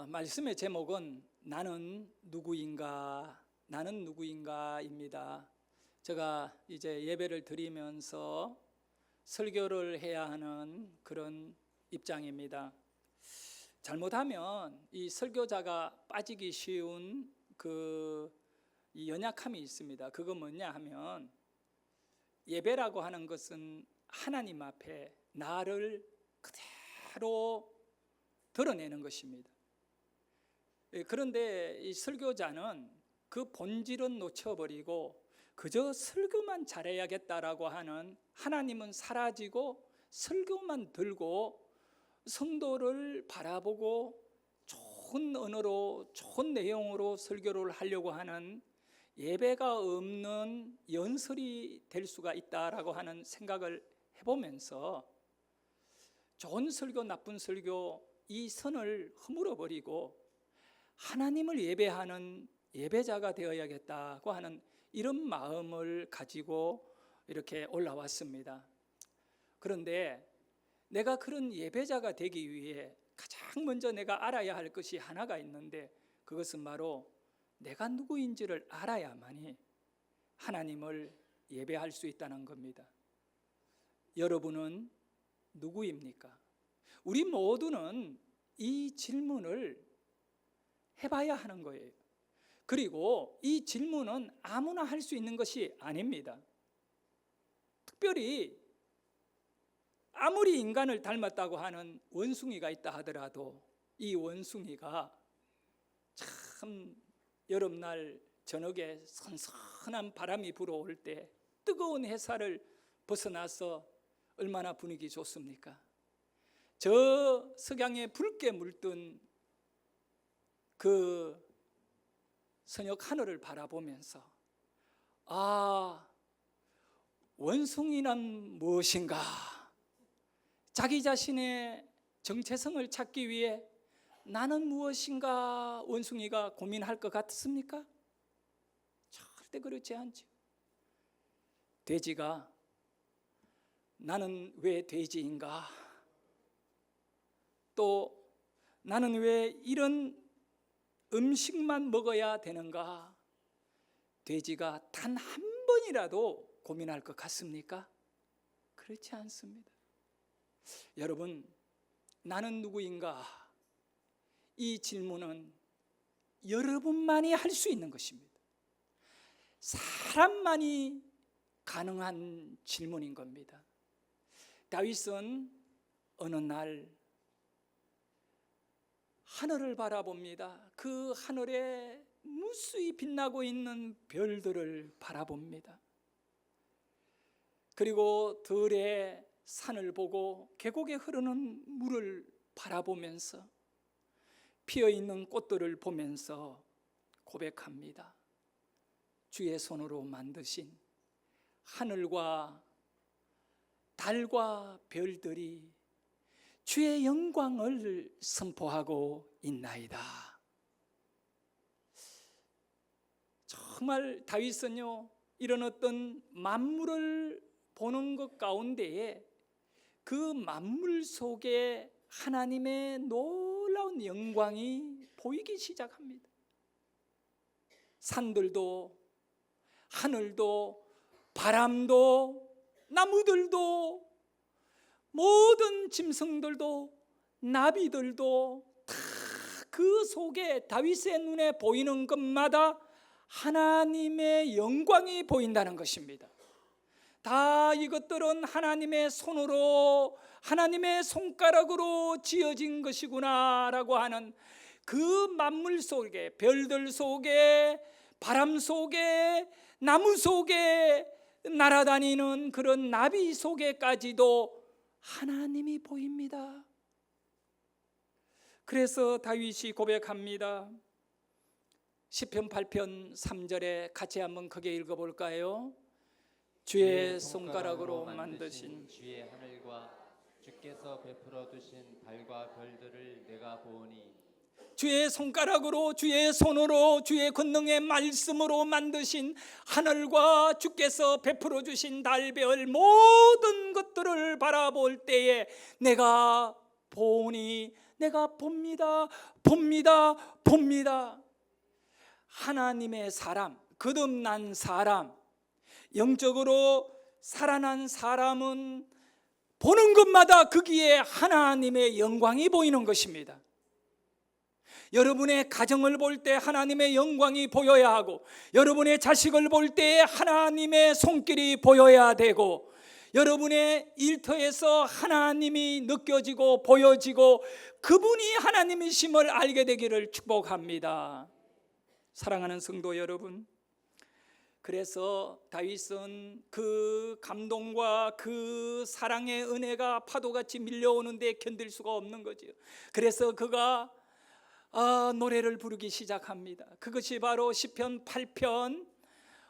말씀의 제목은 나는 누구인가입니다. 제가 이제 예배를 드리면서 설교를 해야 하는 그런 입장입니다. 잘못하면 이 설교자가 빠지기 쉬운 이 연약함이 있습니다. 그거 뭐냐 하면, 예배라고 하는 것은 하나님 앞에 나를 그대로 드러내는 것입니다. 그런데 이 설교자는 그 본질은 놓쳐버리고 그저 설교만 잘해야겠다라고 하는, 하나님은 사라지고 설교만 들고 성도를 바라보고 좋은 언어로 좋은 내용으로 설교를 하려고 하는 예배가 없는 연설이 될 수가 있다라고 하는 생각을 해보면서, 좋은 설교 나쁜 설교 이 선을 허물어 버리고 하나님을 예배하는 예배자가 되어야겠다고 하는 이런 마음을 가지고 이렇게 올라왔습니다. 그런데 내가 그런 예배자가 되기 위해 가장 먼저 내가 알아야 할 것이 하나가 있는데, 그것은 바로 내가 누구인지를 알아야만이 하나님을 예배할 수 있다는 겁니다. 여러분은 누구입니까? 우리 모두는 이 질문을 해봐야 하는 거예요. 그리고 이 질문은 아무나 할 수 있는 것이 아닙니다. 특별히 아무리 인간을 닮았다고 하는 원숭이가 있다 하더라도 이 원숭이가 참 여름날 저녁에 선선한 바람이 불어올 때 뜨거운 햇살을 벗어나서 얼마나 분위기 좋습니까? 저 석양에 붉게 물든 그 저녁 하늘을 바라보면서, 원숭이란 무엇인가? 자기 자신의 정체성을 찾기 위해 나는 무엇인가 원숭이가 고민할 것 같습니까? 절대 그렇지 않죠. 돼지가 나는 왜 돼지인가? 또 나는 왜 이런 음식만 먹어야 되는가? 돼지가 단 한 번이라도 고민할 것 같습니까? 그렇지 않습니다. 여러분, 나는 누구인가? 이 질문은 여러분만이 할 수 있는 것입니다. 사람만이 가능한 질문인 겁니다. 다윗은 어느 날 하늘을 바라봅니다. 그 하늘에 무수히 빛나고 있는 별들을 바라봅니다. 그리고 들의 산을 보고 계곡에 흐르는 물을 바라보면서 피어있는 꽃들을 보면서 고백합니다. 주의 손으로 만드신 하늘과 달과 별들이 주의 영광을 선포하고 있나이다. 정말 다윗은요, 이런 어떤 만물을 보는 것 가운데에 그 만물 속에 하나님의 놀라운 영광이 보이기 시작합니다. 산들도, 하늘도, 바람도, 나무들도, 모든 짐승들도, 나비들도 다 그 속에 다윗의 눈에 보이는 것마다 하나님의 영광이 보인다는 것입니다. 다 이것들은 하나님의 손으로, 하나님의 손가락으로 지어진 것이구나라고 하는 그 만물 속에, 별들 속에, 바람 속에, 나무 속에, 날아다니는 그런 나비 속에까지도 하나님이 보입니다. 그래서 다윗이 고백합니다. 시편 8편 3절에 같이 한번 크게 읽어볼까요? 주의 손가락으로 만드신 주의 하늘과 주께서 베풀어 두신 달과 별들을 내가 보오니, 주의 손가락으로, 주의 손으로, 주의 권능의 말씀으로 만드신 하늘과 주께서 베풀어 주신 달별 모든 것들을 바라볼 때에 내가 보니 내가 봅니다, 봅니다, 봅니다. 하나님의 사람, 거듭난 사람, 영적으로 살아난 사람은 보는 것마다 거기에 하나님의 영광이 보이는 것입니다. 여러분의 가정을 볼 때 하나님의 영광이 보여야 하고, 여러분의 자식을 볼 때 하나님의 손길이 보여야 되고, 여러분의 일터에서 하나님이 느껴지고 보여지고 그분이 하나님이심을 알게 되기를 축복합니다. 사랑하는 성도 여러분, 그래서 다윗은 그 감동과 그 사랑의 은혜가 파도같이 밀려오는데 견딜 수가 없는 거죠. 그래서 그가 노래를 부르기 시작합니다. 그것이 바로 시편 8편,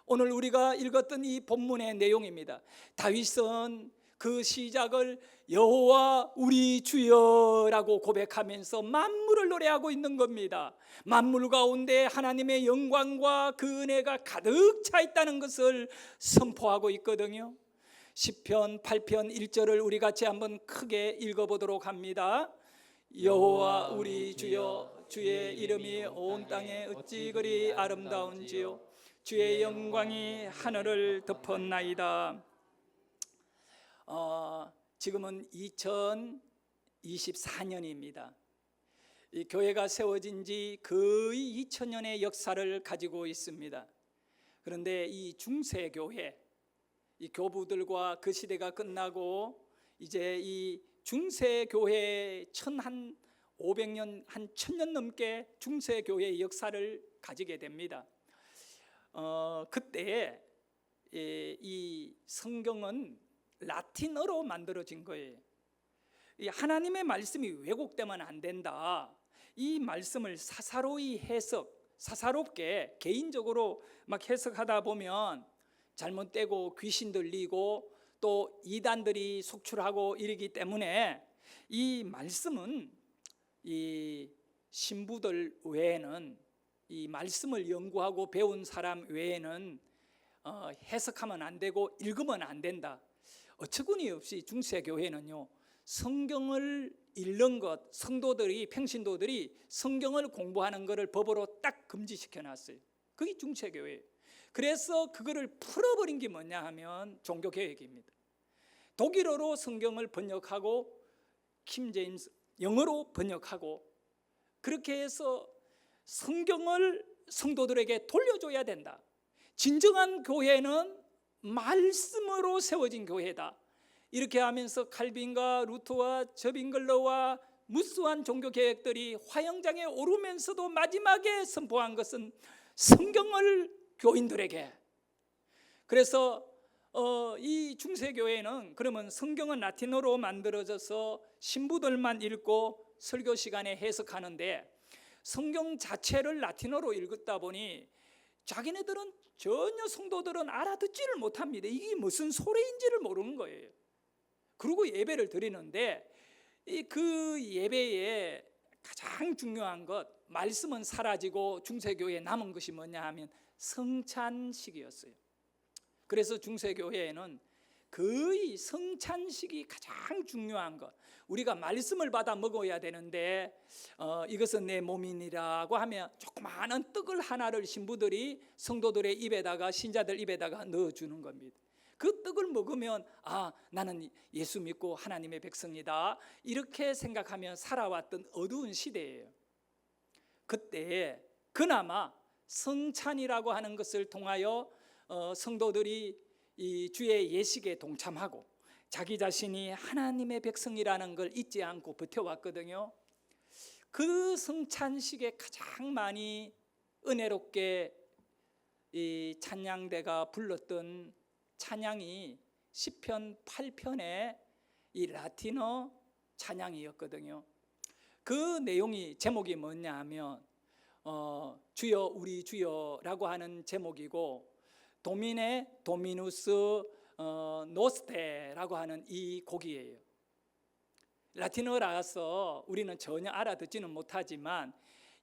오늘 우리가 읽었던 이 본문의 내용입니다. 다윗은 그 시작을 여호와 우리 주여라고 고백하면서 만물을 노래하고 있는 겁니다. 만물 가운데 하나님의 영광과 그 은혜가 가득 차 있다는 것을 선포하고 있거든요. 시편 8편 1절을 우리 같이 한번 크게 읽어보도록 합니다. 여호와 우리 주여, 주의 이름이 온 땅에 어찌 그리 아름다운지요, 주의 영광이 하늘을 덮었나이다. 지금은 2024년입니다. 이 교회가 세워진 지 거의 2000년의 역사를 가지고 있습니다. 그런데 이 중세교회, 이 교부들과 그 시대가 끝나고 이제 이 중세교회 한 500년, 한 1000년 넘게 중세교회의 역사를 가지게 됩니다. 그때 이 성경은 라틴어로 만들어진 거예요. 이 하나님의 말씀이 왜곡되면 안 된다. 이 말씀을 사사롭게 개인적으로 막 해석하다 보면 잘못되고 귀신 들리고 또 이단들이 속출하고 이러기 때문에 이 말씀은 이 신부들 외에는, 이 말씀을 연구하고 배운 사람 외에는 해석하면 안 되고 읽으면 안 된다. 어처구니 없이 중세교회는요, 성경을 읽는 것, 성도들이, 평신도들이 성경을 공부하는 것을 법으로 딱 금지시켜 놨어요. 그게 중세교회예요. 그래서 그거를 풀어버린 게 뭐냐 하면 종교개혁입니다. 독일어로 성경을 번역하고 킹 제임스 영어로 번역하고, 그렇게 해서 성경을 성도들에게 돌려줘야 된다. 진정한 교회는 말씀으로 세워진 교회다. 이렇게 하면서 칼빈과 루터와 저빙글러와 무수한 종교개혁들이 화영장에 오르면서도 마지막에 선포한 것은 성경을 교인들에게. 그래서 이 중세교회는 그러면 성경은 라틴어로 만들어져서 신부들만 읽고 설교 시간에 해석하는데, 성경 자체를 라틴어로 읽었다 보니 자기네들은 전혀 성도들은 알아듣지를 못합니다. 이게 무슨 소리인지를 모르는 거예요. 그리고 예배를 드리는데 그 예배에 가장 중요한 것, 말씀은 사라지고 중세교회에 남은 것이 뭐냐 하면 성찬식이었어요. 그래서 중세교회에는 거의 성찬식이 가장 중요한 것, 우리가 말씀을 받아 먹어야 되는데 이것은 내 몸이니라고 하면 조그마한 떡을 하나를 신부들이 성도들의 입에다가, 신자들 입에다가 넣어주는 겁니다. 그 떡을 먹으면 나는 예수 믿고 하나님의 백성이다, 이렇게 생각하며 살아왔던 어두운 시대예요. 그때 그나마 성찬이라고 하는 것을 통하여 성도들이 이 주의 예식에 동참하고 자기 자신이 하나님의 백성이라는 걸 잊지 않고 버텨왔거든요. 그 성찬식에 가장 많이 은혜롭게 이 찬양대가 불렀던 찬양이 시편 8편의 이 라틴어 찬양이었거든요. 그 내용이, 제목이 뭐냐 하면 주여 우리 주여라고 하는 제목이고, 도미네 도미누스 노스테라고 하는 이 곡이에요. 라틴어라서 우리는 전혀 알아듣지는 못하지만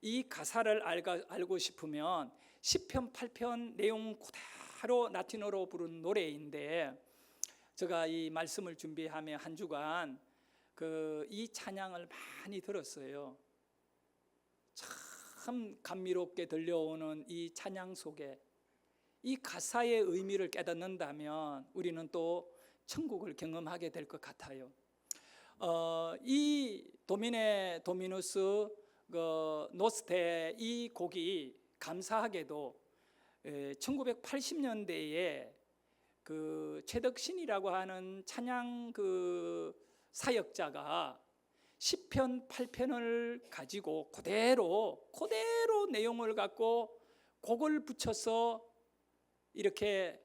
이 가사를 알고 싶으면 시편 8편 내용 그대로 라틴어로 부른 노래인데, 제가 이 말씀을 준비하며 한 주간 이 찬양을 많이 들었어요. 참 감미롭게 들려오는 이 찬양 속에 이 가사의 의미를 깨닫는다면 우리는 또 천국을 경험하게 될 것 같아요. 이 도미네 도미누스 노스테 이 곡이 감사하게도 1980년대에 그 최덕신이라고 하는 찬양 사역자가 시편 8편을 가지고 그대로 내용을 갖고 곡을 붙여서 이렇게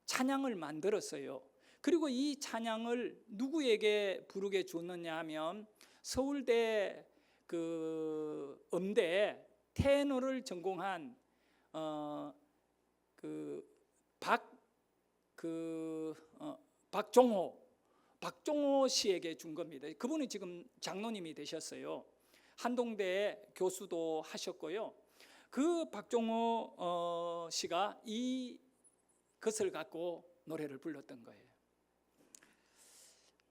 찬양을 만들었어요. 그리고 이 찬양을 누구에게 부르게 줬느냐 하면 서울대 음대 테너를 전공한 박종호 씨에게 준 겁니다. 그분이 지금 장로님이 되셨어요. 한동대 교수도 하셨고요. 그 박종호 씨가 이것을 갖고 노래를 불렀던 거예요.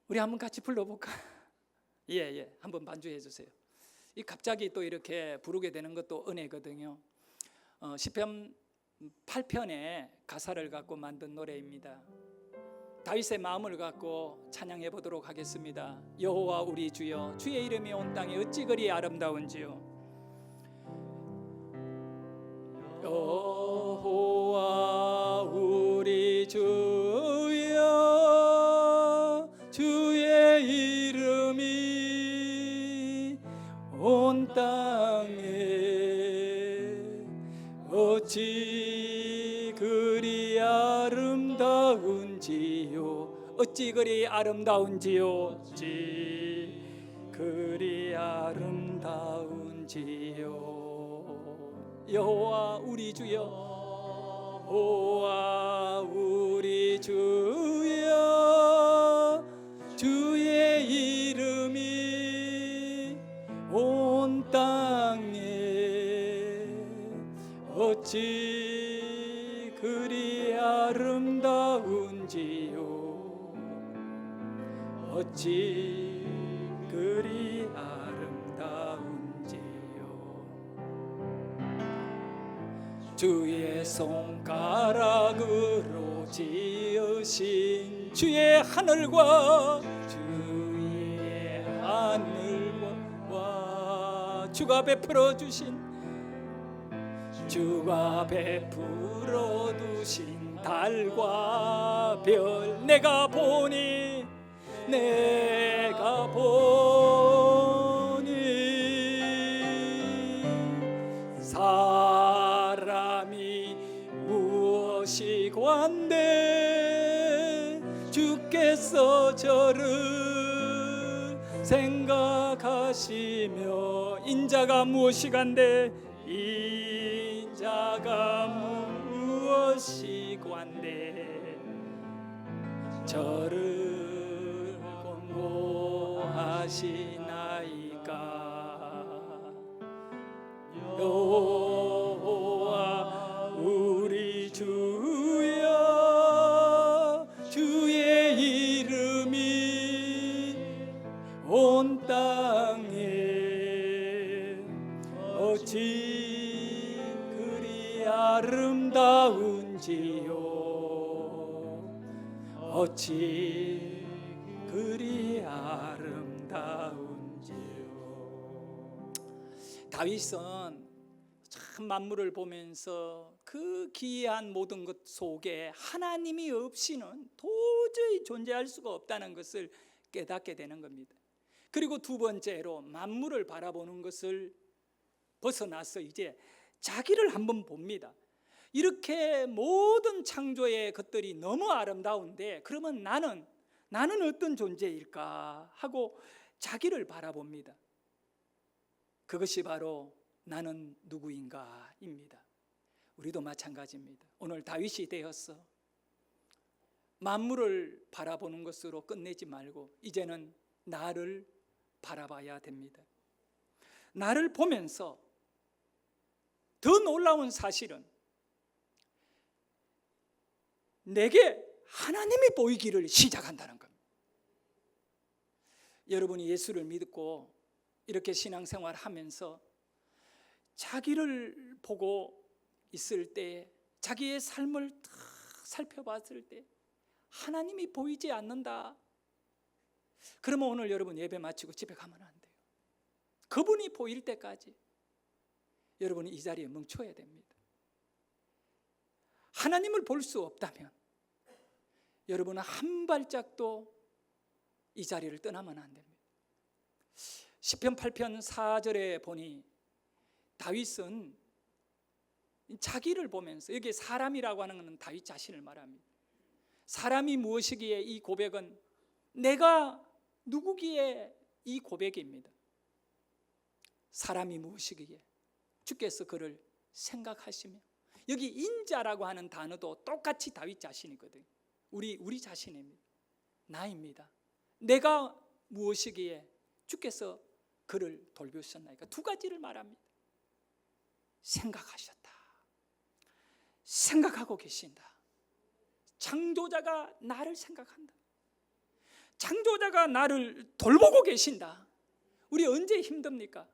우리 한번 같이 불러볼까? 예, 한번 반주해 주세요. 이 갑자기 또 이렇게 부르게 되는 것도 은혜거든요. 시편 8편의 가사를 갖고 만든 노래입니다. 다윗의 마음을 갖고 찬양해 보도록 하겠습니다. 여호와 우리 주여, 주의 이름이 온 땅에 어찌 그리 아름다운지요. 여호와 우리 주여, 주의 이름이 온 땅에 어찌 그리 아름다운지요. 어찌 그리 아름다운지요. 어찌 그리 아름다운지요. 여호와 우리 주여, 여호와 우리 주여, 주의 이름이 온 땅에 어찌 그리 아름다운지요. 어찌 그리 아름다운지요. 주의 손가락으로 지으신 주의 하늘과 주가 베풀어 두신 달과 별 내가 보니 사람이 무엇이 관대 주께서 저를 생각하시며 인자가 무엇이 간대 인자가 무엇이 관대 저를 권고하시나이까. 여호와 우리 주여, 주의 이름이 온 땅에 어찌 그리 아름다운지요. 어찌 그리 아름다운지요. 다윗은 참 만물을 보면서 그 기이한 모든 것 속에 하나님이 없이는 도저히 존재할 수가 없다는 것을 깨닫게 되는 겁니다. 그리고 두 번째로 만물을 바라보는 것을 벗어나서 이제 자기를 한번 봅니다. 이렇게 모든 창조의 것들이 너무 아름다운데 그러면 나는 어떤 존재일까 하고 자기를 바라봅니다. 그것이 바로 나는 누구인가입니다. 우리도 마찬가지입니다. 오늘 다윗이 되었어. 만물을 바라보는 것으로 끝내지 말고 이제는 나를 바라봐야 됩니다. 나를 보면서 더 놀라운 사실은 내게 하나님이 보이기를 시작한다는 겁니다. 여러분이 예수를 믿고 이렇게 신앙생활 하면서 자기를 보고 있을 때, 자기의 삶을 다 살펴봤을 때 하나님이 보이지 않는다. 그러면 오늘 여러분 예배 마치고 집에 가면 안 돼요. 그분이 보일 때까지 여러분이 이 자리에 멈춰야 됩니다. 하나님을 볼 수 없다면 여러분은 한 발짝도 이 자리를 떠나면 안 됩니다. 시편 8편 4절에 보니 다윗은 자기를 보면서, 여기 사람이라고 하는 것은 다윗 자신을 말합니다. 사람이 무엇이기에 이 고백은 내가 누구기에 이 고백입니다. 사람이 무엇이기에 주께서 그를 생각하시며, 여기 인자라고 하는 단어도 똑같이 다윗 자신이거든요. 우리 자신입니다. 나입니다. 내가 무엇이기에 주께서 그를 돌보셨나이까. 두 가지를 말합니다. 생각하셨다. 생각하고 계신다. 창조자가 나를 생각한다. 창조자가 나를 돌보고 계신다. 우리 언제 힘듭니까?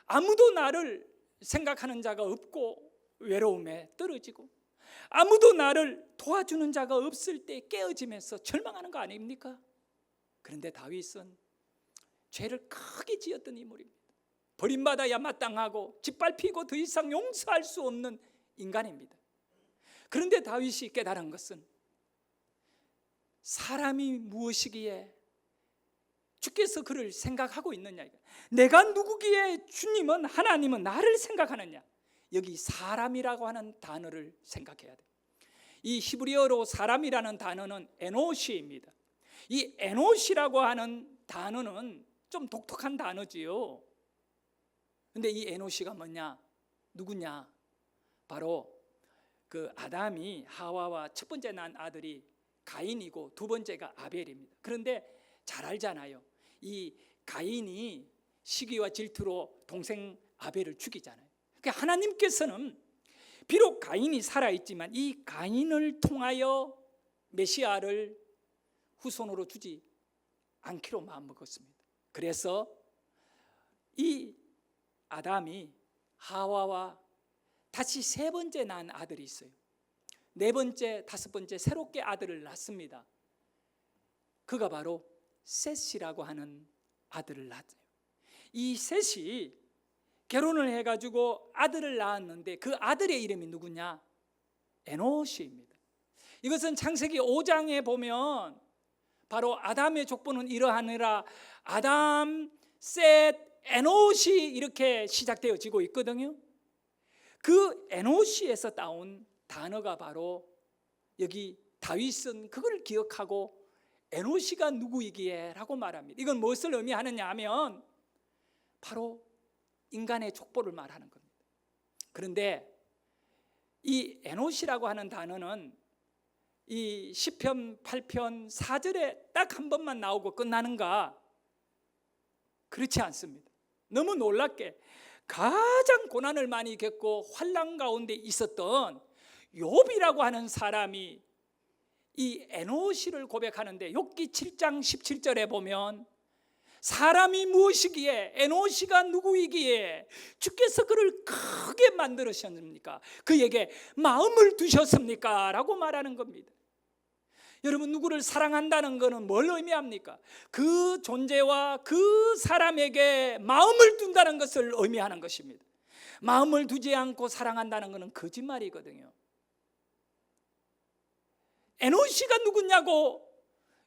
아무도 나를 생각하는 자가 없고 외로움에 떨어지고, 아무도 나를 도와주는 자가 없을 때 깨어지면서 절망하는 거 아닙니까? 그런데 다윗은 죄를 크게 지었던 인물입니다. 버림받아야 마땅하고 짓밟히고 더 이상 용서할 수 없는 인간입니다. 그런데 다윗이 깨달은 것은 사람이 무엇이기에 주께서 그를 생각하고 있느냐, 내가 누구기에 주님은, 하나님은 나를 생각하느냐. 여기 사람이라고 하는 단어를 생각해야 돼요. 이 히브리어로 사람이라는 단어는 에노시입니다. 이 에노시라고 하는 단어는 좀 독특한 단어지요. 근데 이 에노시가 뭐냐, 누구냐? 바로 그 아담이 하와와 첫 번째 난 아들이 가인이고 두 번째가 아벨입니다. 그런데 잘 알잖아요. 이 가인이 시기와 질투로 동생 아벨을 죽이잖아요. 그러니까 하나님께서는 비록 가인이 살아있지만 이 가인을 통하여 메시아를 후손으로 주지 않기로 마음먹었습니다. 그래서 이 아담이 하와와 다시 세 번째 낳은 아들이 있어요. 네 번째, 다섯 번째 새롭게 아들을 낳습니다. 그가 바로 셋이라고 하는 아들을 낳았어요. 이 셋이 결혼을 해가지고 아들을 낳았는데 그 아들의 이름이 누구냐? 에노시입니다. 이것은 창세기 5장에 보면 바로 아담의 족보는 이러하니라 아담, 셋, 에노시 이렇게 시작되어지고 있거든요. 그 에노시에서 따온 단어가 바로 여기 다윗은 그걸 기억하고 에노시가 누구이기에 라고 말합니다. 이건 무엇을 의미하느냐 하면 바로 인간의 족보를 말하는 겁니다. 그런데 이 에노시라고 하는 단어는 이 시편 8편 4절에 딱 한 번만 나오고 끝나는가? 그렇지 않습니다. 너무 놀랍게 가장 고난을 많이 겪고 환난 가운데 있었던 욥이라고 하는 사람이 이 에노시를 고백하는데 욥기 7장 17절에 보면 사람이 무엇이기에, 에노시가 누구이기에 주께서 그를 크게 만들으셨습니까? 그에게 마음을 두셨습니까? 라고 말하는 겁니다. 여러분, 누구를 사랑한다는 것은 뭘 의미합니까? 그 존재와 그 사람에게 마음을 둔다는 것을 의미하는 것입니다. 마음을 두지 않고 사랑한다는 것은 거짓말이거든요. 에노시가 누구냐고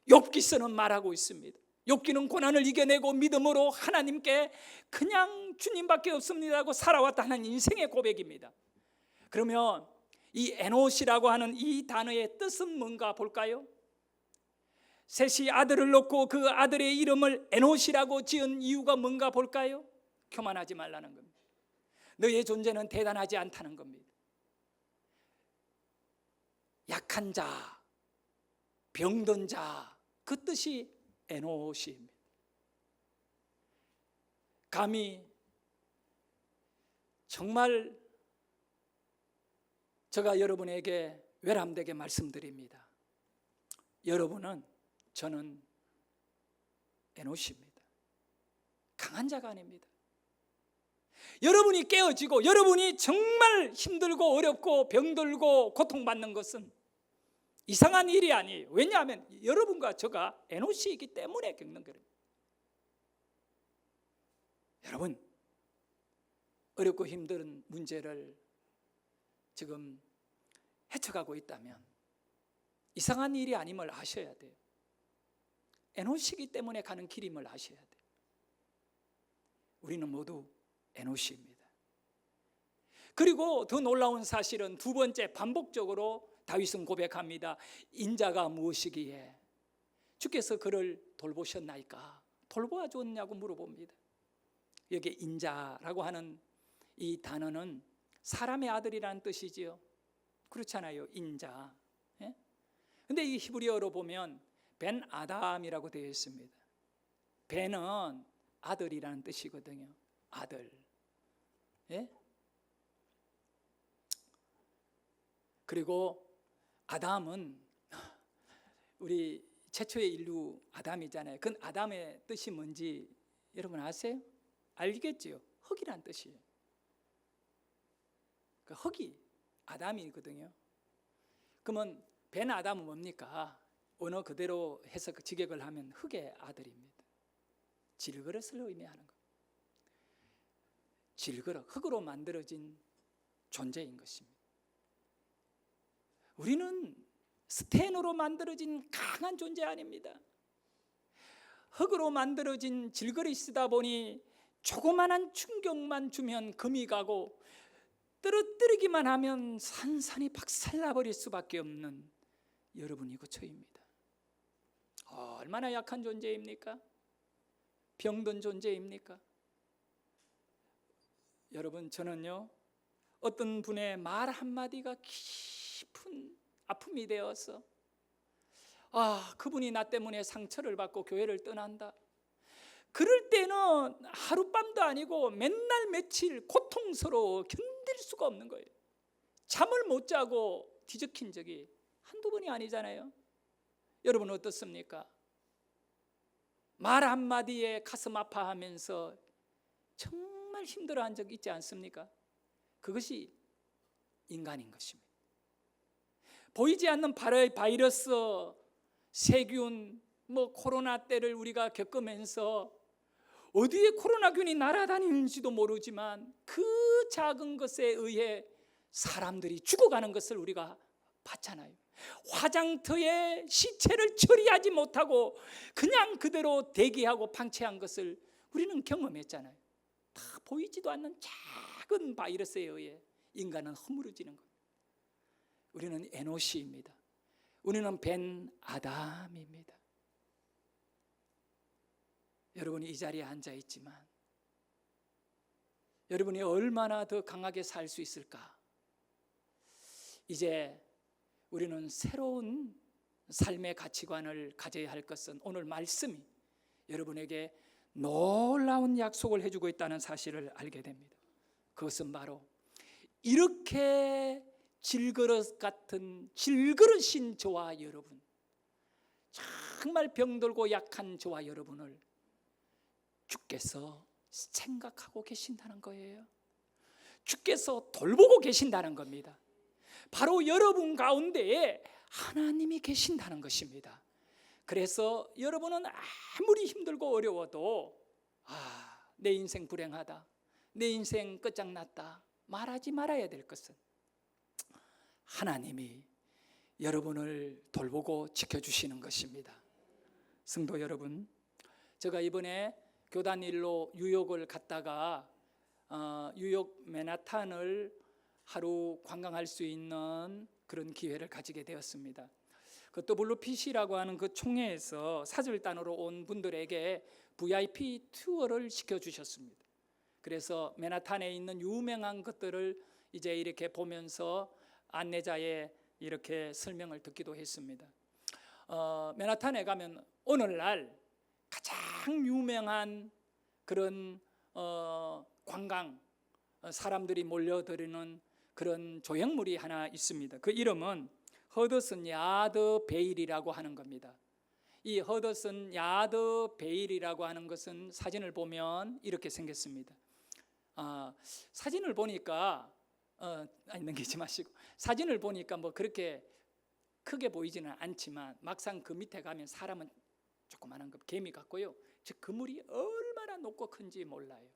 욥기서는 말하고 있습니다. 욥기는 고난을 이겨내고 믿음으로 하나님께 그냥 주님밖에 없습니다고 살아왔다는 인생의 고백입니다. 그러면 이 에노시라고 하는 이 단어의 뜻은 뭔가 볼까요? 셋이 아들을 낳고 그 아들의 이름을 에노시라고 지은 이유가 뭔가 볼까요? 교만하지 말라는 겁니다. 너의 존재는 대단하지 않다는 겁니다. 약한 자, 병든 자, 그 뜻이 에노시입니다. 감히 정말 제가 여러분에게 외람되게 말씀드립니다. 여러분은, 저는 에노시입니다. 강한 자가 아닙니다. 여러분이 깨어지고 여러분이 정말 힘들고 어렵고 병들고 고통받는 것은 이상한 일이 아니에요. 왜냐하면 여러분과 저가 에노시이기 때문에 겪는 거예요. 여러분, 어렵고 힘든 문제를 지금 헤쳐가고 있다면 이상한 일이 아님을 아셔야 돼요. 에노시이기 때문에 가는 길임을 아셔야 돼요. 우리는 모두 에노시입니다. 그리고 더 놀라운 사실은 두 번째, 반복적으로 다윗은 고백합니다. 인자가 무엇이기에 주께서 그를 돌보셨나이까? 돌보아 주었냐고 물어봅니다. 여기 인자라고 하는 이 단어는 사람의 아들이라는 뜻이지요. 그렇잖아요, 인자. 그런데 이 히브리어로 보면 벤 아담이라고 되어 있습니다. 벤은 아들이라는 뜻이거든요. 아들. 예? 그리고 아담은 우리 최초의 인류 아담이잖아요. 그 아담의 뜻이 뭔지 여러분 아세요? 알겠지요? 흙이란 뜻이에요. 그 흙이 아담이거든요. 그러면 벤 아담은 뭡니까? 언어 그대로 해서 직역을 하면 흙의 아들입니다. 질그릇을 의미하는 것. 질그릇, 흙으로 만들어진 존재인 것입니다. 우리는 스테인으로 만들어진 강한 존재 아닙니다. 흙으로 만들어진 질그릇이다 보니 조그만한 충격만 주면 금이 가고 떨어뜨리기만 하면 산산이 박살나버릴 수밖에 없는 여러분이고 저입니다. 얼마나 약한 존재입니까? 병든 존재입니까? 여러분, 저는요, 어떤 분의 말 한마디가 깊은 아픔이 되어서 그분이 나 때문에 상처를 받고 교회를 떠난다. 그럴 때는 하룻밤도 아니고 맨날 며칠 고통스러워 견딜 수가 없는 거예요. 잠을 못 자고 뒤적인 적이 한두 번이 아니잖아요. 여러분 어떻습니까? 말 한마디에 가슴 아파하면서 정말 힘들어한 적 있지 않습니까? 그것이 인간인 것입니다. 보이지 않는 바이러스, 세균, 코로나 때를 우리가 겪으면서 어디에 코로나균이 날아다니는지도 모르지만 그 작은 것에 의해 사람들이 죽어가는 것을 우리가 봤잖아요. 화장터에 시체를 처리하지 못하고 그냥 그대로 대기하고 방치한 것을 우리는 경험했잖아요. 다 보이지도 않는 작은 바이러스에 의해 인간은 허물어지는 겁니다. 우리는 에노시입니다. 우리는 벤 아담입니다. 여러분이 이 자리에 앉아 있지만 여러분이 얼마나 더 강하게 살 수 있을까? 이제 우리는 새로운 삶의 가치관을 가져야 할 것은 오늘 말씀이 여러분에게 놀라운 약속을 해주고 있다는 사실을 알게 됩니다. 그것은 바로 이렇게 질그릇 같은 질그릇인 저와 여러분, 정말 병들고 약한 저와 여러분을 주께서 생각하고 계신다는 거예요. 주께서 돌보고 계신다는 겁니다. 바로 여러분 가운데에 하나님이 계신다는 것입니다. 그래서 여러분은 아무리 힘들고 어려워도 내 인생 불행하다, 내 인생 끝장났다 말하지 말아야 될 것은 하나님이 여러분을 돌보고 지켜주시는 것입니다. 성도 여러분, 제가 이번에 교단 일로 뉴욕을 갔다가 뉴욕 맨하탄을 하루 관광할 수 있는 그런 기회를 가지게 되었습니다. 그 WPC라고 하는 그 총회에서 사절단으로 온 분들에게 VIP 투어를 시켜주셨습니다. 그래서 맨하탄에 있는 유명한 것들을 이제 이렇게 보면서 안내자의 이렇게 설명을 듣기도 했습니다. 맨하탄에 가면 오늘날 가장 유명한 그런 관광 사람들이 몰려드는 그런 조형물이 하나 있습니다. 그 이름은 허드슨 야드 베일이라고 하는 겁니다. 이 허더슨 야드 베일이라고 하는 것은 사진을 보면 이렇게 생겼습니다. 사진을 보니까 넘기지 마시고, 사진을 보니까 뭐 그렇게 크게 보이지는 않지만 막상 그 밑에 가면 사람은 조그마한 거 개미 같고요. 즉 그물이 얼마나 높고 큰지 몰라요.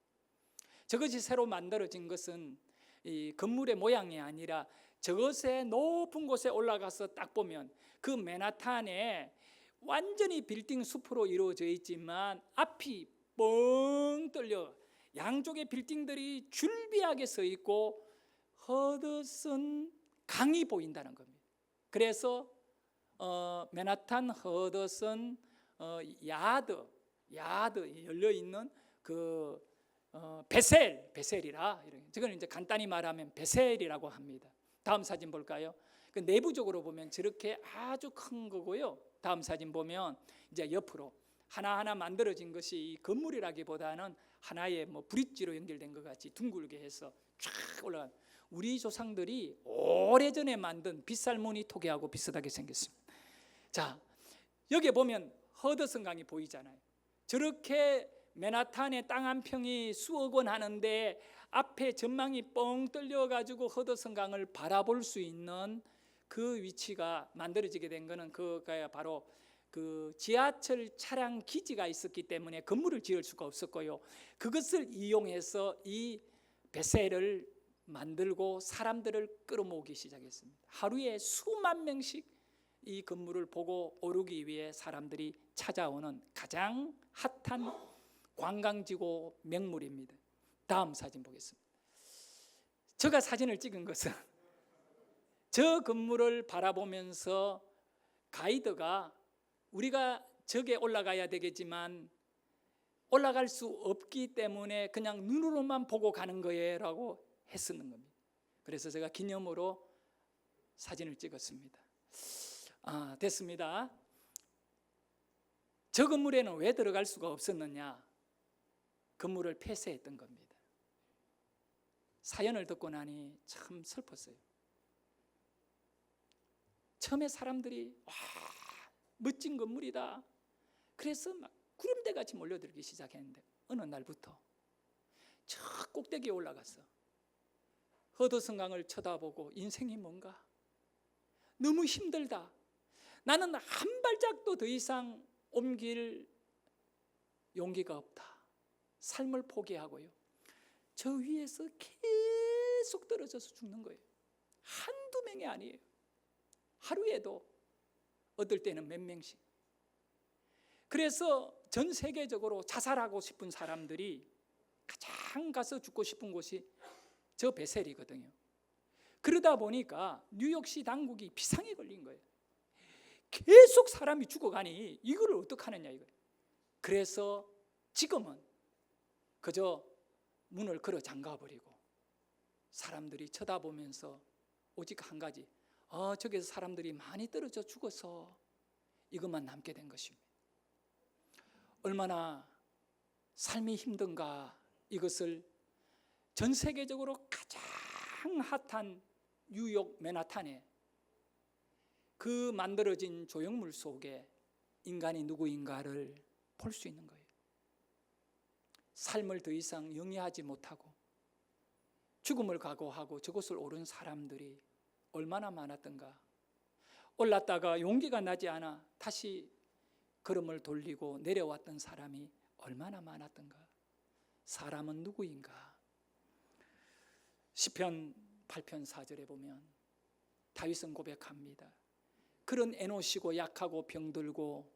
저것이 새로 만들어진 것은 이 건물의 모양이 아니라 저것의 높은 곳에 올라가서 딱 보면 그 맨하탄에 완전히 빌딩 숲으로 이루어져 있지만 앞이 뻥 뚫려 양쪽의 빌딩들이 줄비하게 서 있고 허드슨 강이 보인다는 겁니다. 그래서 맨하탄 허드슨 야드 열려 있는 그 베셀이라, 저거는 이제 간단히 말하면 베셀이라고 합니다. 다음 사진 볼까요? 그 내부적으로 보면 저렇게 아주 큰 거고요. 다음 사진 보면 이제 옆으로 하나하나 만들어진 것이 이 건물이라기보다는 하나의 뭐 브릿지로 연결된 것 같이 둥글게 해서 쫙 올라간, 우리 조상들이 오래전에 만든 빗살무늬 토개하고 비슷하게 생겼습니다. 자, 여기 보면 허드슨 강이 보이잖아요. 저렇게 맨하탄의 땅 한 평이 수억 원 하는데 앞에 전망이 뻥 뚫려 가지고 허드슨 강을 바라볼 수 있는 그 위치가 만들어지게 된 것은 그가 바로 그 지하철 차량 기지가 있었기 때문에 건물을 지을 수가 없었고요. 그것을 이용해서 이 베셀을 만들고 사람들을 끌어모으기 시작했습니다. 하루에 수만 명씩 이 건물을 보고 오르기 위해 사람들이 찾아오는 가장 핫한 관광지고 명물입니다. 다음 사진 보겠습니다. 제가 사진을 찍은 것은 저 건물을 바라보면서 가이드가 우리가 저게 올라가야 되겠지만 올라갈 수 없기 때문에 그냥 눈으로만 보고 가는 거예요 라고 했었는 겁니다. 그래서 제가 기념으로 사진을 찍었습니다. 됐습니다. 저 건물에는 왜 들어갈 수가 없었느냐? 건물을 폐쇄했던 겁니다. 사연을 듣고 나니 참 슬펐어요. 처음에 사람들이 와, 멋진 건물이다. 그래서 막 구름대같이 몰려들기 시작했는데 어느 날부터 저 꼭대기에 올라가서 허드슨 강을 쳐다보고 인생이 뭔가 너무 힘들다. 나는 한 발짝도 더 이상 옮길 용기가 없다. 삶을 포기하고요. 저 위에서 계속 떨어져서 죽는 거예요. 한두 명이 아니에요. 하루에도 어떨 때는 몇 명씩. 그래서 전 세계적으로 자살하고 싶은 사람들이 가장 가서 죽고 싶은 곳이 저 베셀이거든요. 그러다 보니까 뉴욕시 당국이 비상에 걸린 거예요. 계속 사람이 죽어가니 이걸 어떡하느냐 이거예요. 그래서 지금은 그저 문을 걸어 잠가버리고 사람들이 쳐다보면서 오직 한 가지, 저기서 사람들이 많이 떨어져 죽어서 이것만 남게 된 것입니다. 얼마나 삶이 힘든가, 이것을 전 세계적으로 가장 핫한 뉴욕 맨하탄에 그 만들어진 조형물 속에 인간이 누구인가를 볼 수 있는 거예요. 삶을 더 이상 영위하지 못하고 죽음을 각오하고 저곳을 오른 사람들이 얼마나 많았던가. 올랐다가 용기가 나지 않아 다시 걸음을 돌리고 내려왔던 사람이 얼마나 많았던가. 사람은 누구인가. 시편 8편 4절에 보면 다윗은 고백합니다. 그런 애노시고 약하고 병들고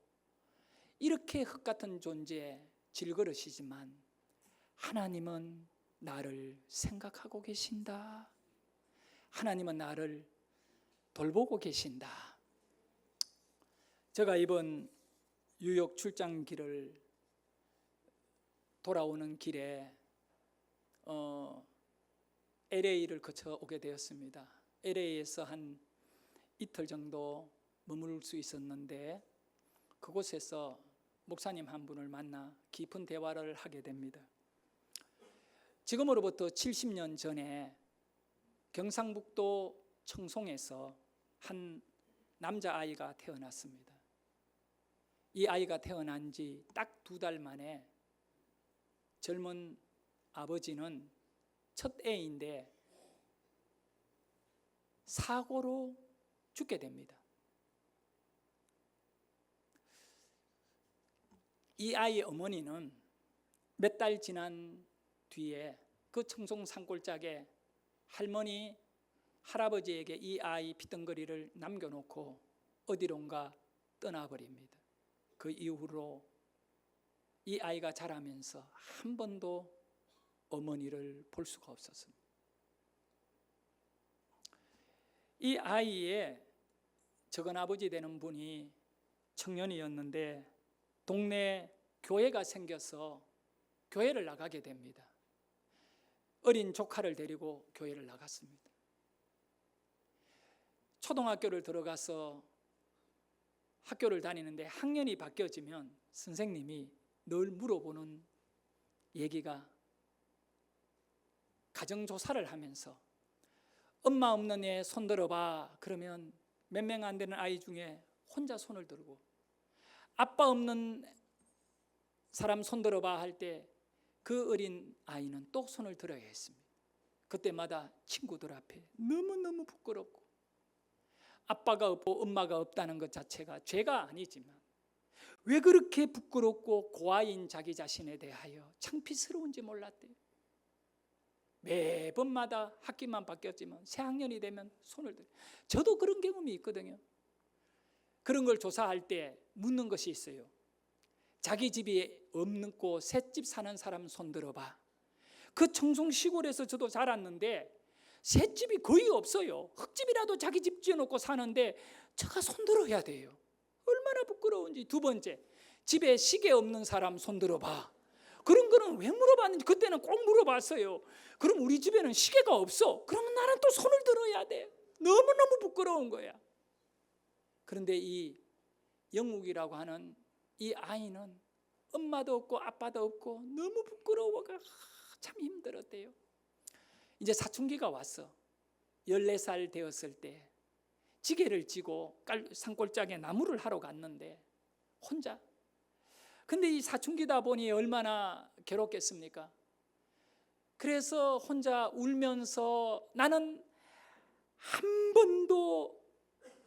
이렇게 흙 같은 존재 질그릇이지만 하나님은 나를 생각하고 계신다. 하나님은 나를 돌보고 계신다. 제가 이번 뉴욕 출장길을 돌아오는 길에 LA를 거쳐 오게 되었습니다. LA에서 한 이틀 정도 머물 수 있었는데 그곳에서 목사님 한 분을 만나 깊은 대화를 하게 됩니다. 지금으로부터 70년 전에 경상북도 청송에서 한 남자아이가 태어났습니다. 이 아이가 태어난 지 딱 2달 만에 젊은 아버지는 첫 애인데 사고로 죽게 됩니다. 이 아이의 어머니는 몇 달 지난 뒤에 그 청송 산골짜기에 할머니, 할아버지에게 이 아이 피덩거리를 남겨놓고 어디론가 떠나버립니다. 그 이후로 이 아이가 자라면서 한 번도 어머니를 볼 수가 없었습니다. 이 아이의 적은아버지 되는 분이 청년이었는데 동네 교회가 생겨서 교회를 나가게 됩니다. 어린 조카를 데리고 교회를 나갔습니다. 초등학교를 들어가서 학교를 다니는데 학년이 바뀌어지면 선생님이 늘 물어보는 얘기가, 가정조사를 하면서 엄마 없는 애 손 들어봐. 그러면 몇 명 안 되는 아이 중에 혼자 손을 들고, 아빠 없는 사람 손 들어봐 할 때 그 어린 아이는 또 손을 들어야 했습니다. 그때마다 친구들 앞에 너무너무 부끄럽고, 아빠가 없고 엄마가 없다는 것 자체가 죄가 아니지만 왜 그렇게 부끄럽고 고아인 자기 자신에 대하여 창피스러운지 몰랐대요. 매번마다 학기만 바뀌었지만 새 학년이 되면 손을 들어요. 저도 그런 경험이 있거든요. 그런 걸 조사할 때 묻는 것이 있어요. 자기 집이 없고 셋집 사는 사람 손 들어봐. 그 청송 시골에서 저도 자랐는데 셋집이 거의 없어요. 흙집이라도 자기 집 지어놓고 사는데 제가 손 들어야 돼요. 얼마나 부끄러운지. 2번째, 집에 시계 없는 사람 손 들어봐. 그런 거는 왜 물어봤는지 그때는 꼭 물어봤어요. 그럼 우리 집에는 시계가 없어. 그러면 나는 또 손을 들어야 돼. 너무너무 부끄러운 거야. 그런데 이 영욱이라고 하는 이 아이는 엄마도 없고 아빠도 없고 너무 부끄러워가 참 힘들었대요. 이제 사춘기가 왔어. 14살 되었을 때 지게를 지고 산골짜기에 나무를 하러 갔는데 혼자. 근데 이 사춘기다 보니 얼마나 괴롭겠습니까? 그래서 혼자 울면서 나는 한 번도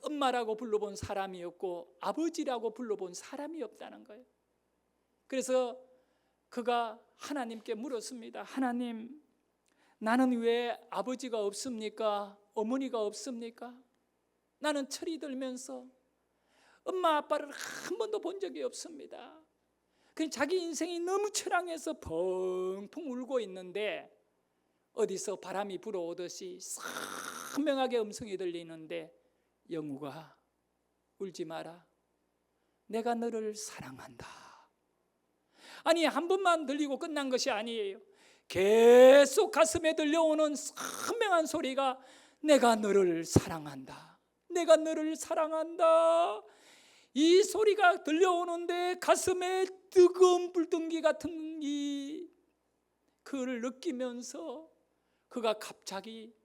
엄마라고 불러본 사람이 없고 아버지라고 불러본 사람이 없다는 거예요. 그래서 그가 하나님께 물었습니다. 하나님, 나는 왜 아버지가 없습니까? 어머니가 없습니까? 나는 철이 들면서 엄마 아빠를 한 번도 본 적이 없습니다. 그냥 자기 인생이 너무 처량해서 펑펑 울고 있는데 어디서 바람이 불어오듯이 선명하게 음성이 들리는데, 영우가 울지 마라. 내가 너를 사랑한다. 아니, 한 번만 들리고 끝난 것이 아니에요. 계속 가슴에 들려오는 선명한 소리가 내가 너를 사랑한다. 내가 너를 사랑한다. 이 소리가 들려오는데 가슴에 뜨거운 불덩기 같은 그를 느끼면서 그가 갑자기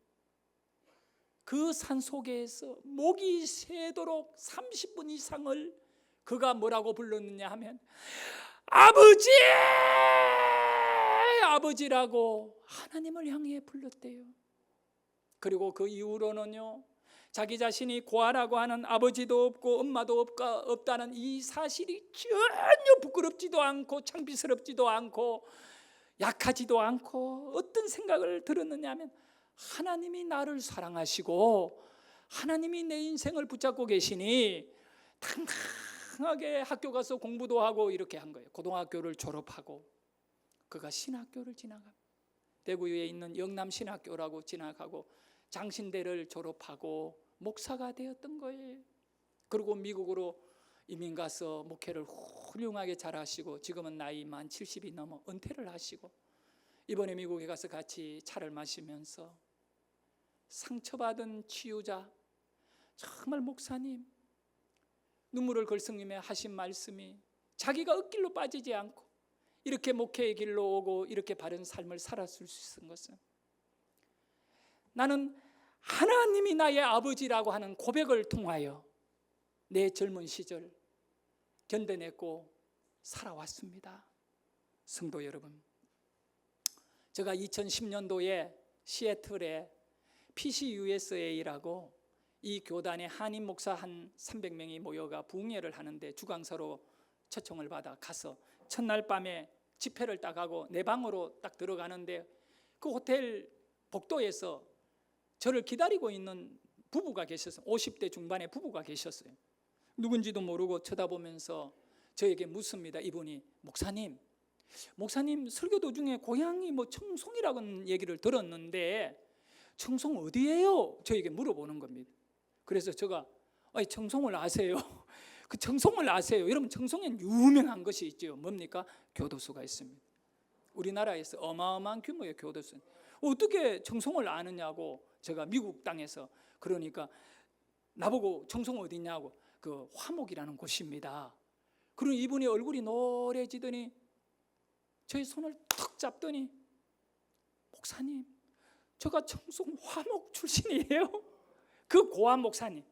그 산속에서 목이 새도록 30분 이상을 그가 뭐라고 불렀느냐 하면 아버지! 아버지라고 하나님을 향해 불렀대요. 그리고 그 이후로는요, 자기 자신이 고아라고 하는 아버지도 없고 엄마도 없다는 이 사실이 전혀 부끄럽지도 않고 창피스럽지도 않고 약하지도 않고 어떤 생각을 들었느냐 하면 하나님이 나를 사랑하시고 하나님이 내 인생을 붙잡고 계시니 당당하게 학교 가서 공부도 하고 이렇게 한 거예요. 고등학교를 졸업하고 그가 신학교를 진학합니다. 대구에 있는 영남신학교라고 진학하고 장신대를 졸업하고 목사가 되었던 거예요. 그리고 미국으로 이민 가서 목회를 훌륭하게 잘하시고 지금은 나이 만 70이 넘어 은퇴를 하시고 이번에 미국에 가서 같이 차를 마시면서 상처받은 치유자, 정말 목사님 눈물을 걸성님의 하신 말씀이 자기가 엇길로 빠지지 않고 이렇게 목회의 길로 오고 이렇게 바른 삶을 살았을 수 있는 것은 나는 하나님이 나의 아버지라고 하는 고백을 통하여 내 젊은 시절 견뎌냈고 살아왔습니다. 성도 여러분, 제가 2010년도에 시애틀에 PCUSA라고 이 교단의 한인 목사 한 300명이 모여가 부흥회를 하는데 주강사로 초청을 받아 가서 첫날 밤에 집회를 딱 하고 내 방으로 딱 들어가는데 그 호텔 복도에서 저를 기다리고 있는 부부가 계셨어요. 50대 중반의 부부가 계셨어요. 누군지도 모르고 쳐다보면서 저에게 묻습니다. 이분이 목사님 설교 도중에 고향이 뭐 청송이라는 얘기를 들었는데 청송 어디예요? 저에게 물어보는 겁니다. 그래서 제가 청송을 아세요? 그 청송을 아세요? 여러분 청송엔 유명한 것이 있죠. 뭡니까? 교도소가 있습니다. 우리나라에서 어마어마한 규모의 교도소. 어떻게 청송을 아느냐고 제가 미국 땅에서 그러니까 나보고 청송 어디냐고 그 화목이라는 곳입니다. 그리고 이분이 얼굴이 노래지더니 저의 손을 턱 잡더니 목사님 제가 청송 화목 출신이에요. 그 고한 목사님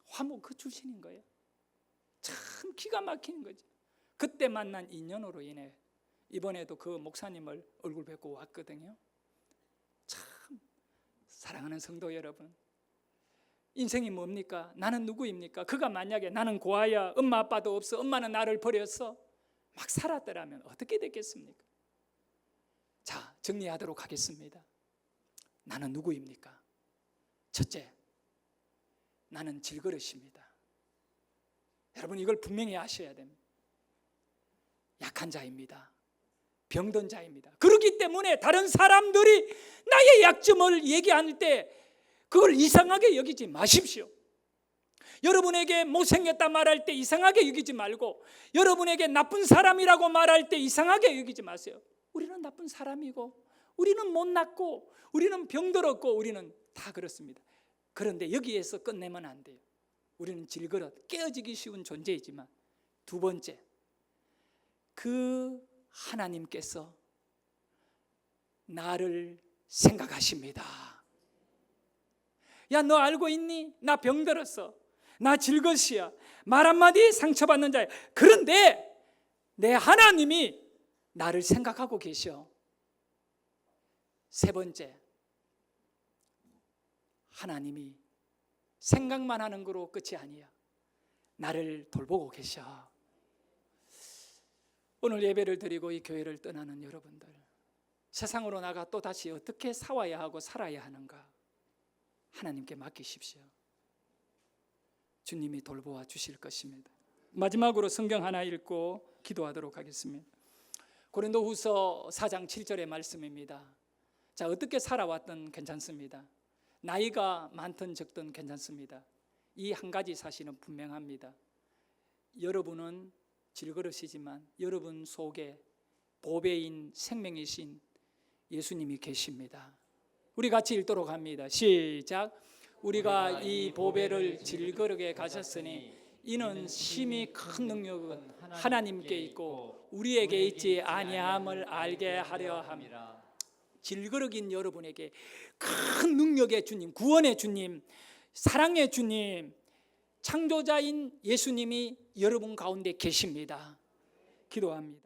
화목 그 출신인 거예요. 참 기가 막히는 거죠. 그때 만난 인연으로 인해 이번에도 그 목사님을 얼굴 뵙고 왔거든요. 참 사랑하는 성도 여러분, 인생이 뭡니까? 나는 누구입니까? 그가 만약에 나는 고아야 엄마 아빠도 없어 엄마는 나를 버렸어 막 살았더라면 어떻게 됐겠습니까? 자, 정리하도록 하겠습니다. 나는 누구입니까? 첫째, 나는 질그릇입니다. 여러분 이걸 분명히 아셔야 됩니다. 약한 자입니다. 병든 자입니다. 그렇기 때문에 다른 사람들이 나의 약점을 얘기할 때 그걸 이상하게 여기지 마십시오. 여러분에게 못생겼다 말할 때 이상하게 여기지 말고 여러분에게 나쁜 사람이라고 말할 때 이상하게 여기지 마세요. 우리는 나쁜 사람이고 우리는 못났고 우리는 병들었고 우리는 다 그렇습니다. 그런데 여기에서 끝내면 안 돼요. 우리는 질그릇, 깨어지기 쉬운 존재이지만 두 번째, 그 하나님께서 나를 생각하십니다. 야, 너 알고 있니? 나 병들었어. 나 질것이야. 말 한마디에 상처받는 자야. 그런데 내 하나님이 나를 생각하고 계셔. 세 번째, 하나님이 생각만 하는 거로 끝이 아니야. 나를 돌보고 계셔. 오늘 예배를 드리고 이 교회를 떠나는 여러분들, 세상으로 나가 또 다시 어떻게 살아야 하고 살아야 하는가 하나님께 맡기십시오. 주님이 돌보아 주실 것입니다. 마지막으로 성경 하나 읽고 기도하도록 하겠습니다. 고린도후서 4장 7절의 말씀입니다. 자, 어떻게 살아왔든 괜찮습니다. 나이가 많든 적든 괜찮습니다. 이 한 가지 사실은 분명합니다. 여러분은 질그릇이지만 여러분 속에 보배인 생명이신 예수님이 계십니다. 우리 같이 읽도록 합니다. 시작. 우리가 이 보배를 질그릇에 가졌으니 이는 심히 큰 능력은 하나님께 있고 우리에게 있지 아니함을 알게 하려 함이라. 질그릇인 여러분에게 큰 능력의 주님, 구원의 주님, 사랑의 주님, 창조자인 예수님이 여러분 가운데 계십니다. 기도합니다.